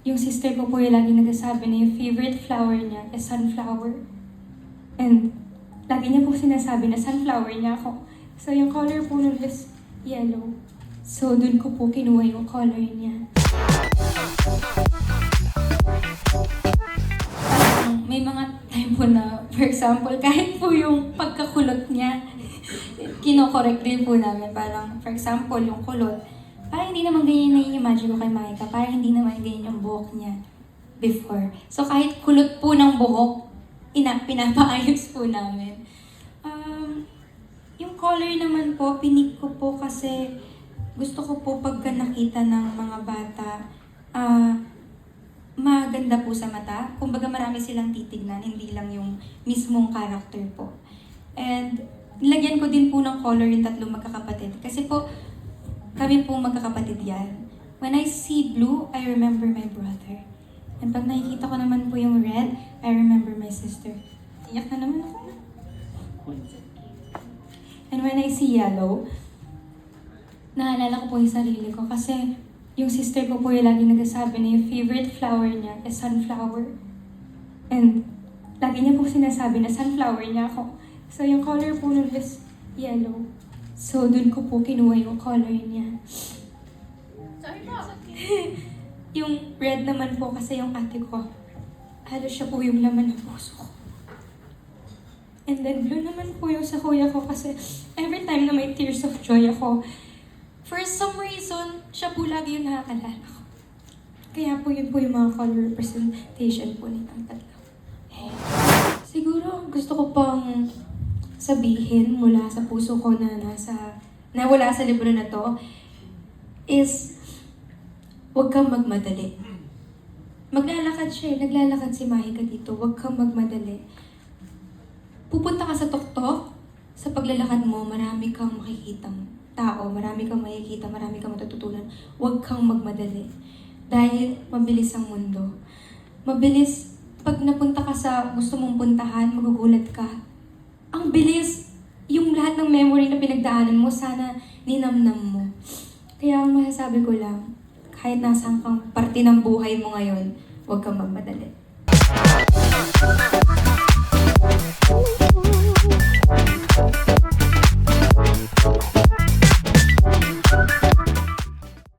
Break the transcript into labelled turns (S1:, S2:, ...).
S1: yung sister ko po yung lagi nagsasabi na yung favorite flower niya is sunflower. And lagi niya po sinasabi na sunflower niya ako. So yung color po nun is yellow. So dun ko po kinuha yung color niya. May mga time po na, for example, kahit po yung pagkakulot niya, kinokorek din po namin. Parang, for example, yung kulot, parang hindi naman ganyan na i-imagine ko kay Maika. Parang hindi naman ganyan yung buhok niya before. So kahit kulot po ng buhok, pinapaayos po namin. Yung color naman po, pinik ko po kasi gusto ko po pagka nakita ng mga bata, maganda po sa mata. Kumbaga marami silang titignan, hindi lang yung mismong character po. And nilagyan ko din po ng color yung tatlong magkakapatid. Kasi po, kami po magkakapatid yan. When I see blue, I remember my brother. And pag nakikita ko naman po yung red, I remember my sister. Iyak na naman ako. And when I see yellow, naalala ko po yung sarili ko kasi yung sister ko po yung lagi nagsasabi na yung favorite flower niya is sunflower. And lagi niya po sinasabi na sunflower niya ako. So yung color po nun is yellow. So dun ko po kinuha yung color niya.
S2: Sorry po.
S1: Yung red naman po kasi yung ate ko, halos siya po yung laman ng puso ko. And then blue naman po yung sa kuya ko kasi every time na may tears of joy ako, for some reason, siya po lagi yung nakakalala ko. Kaya po yun po yung mga color representation po nitong tatlo. Siguro gusto ko pang sabihin mula sa puso ko na wala sa libro na to is huwag kang magmadali. Maglalakad siya, naglalakad si Mahika dito, huwag kang magmadali. Pupunta ka sa tuktok, sa paglalakad mo, marami kang makikitang tao, marami kang makikita, marami kang matututunan. Huwag kang magmadali. Dahil mabilis ang mundo. Mabilis, pag napunta ka sa gusto mong puntahan, magugulat ka. Ang bilis, yung lahat ng memory na pinagdaanan mo, sana ninamnam mo. Kaya ang masasabi ko lang, kahit nasaan kang parte ng buhay mo ngayon, huwag kang magmadali.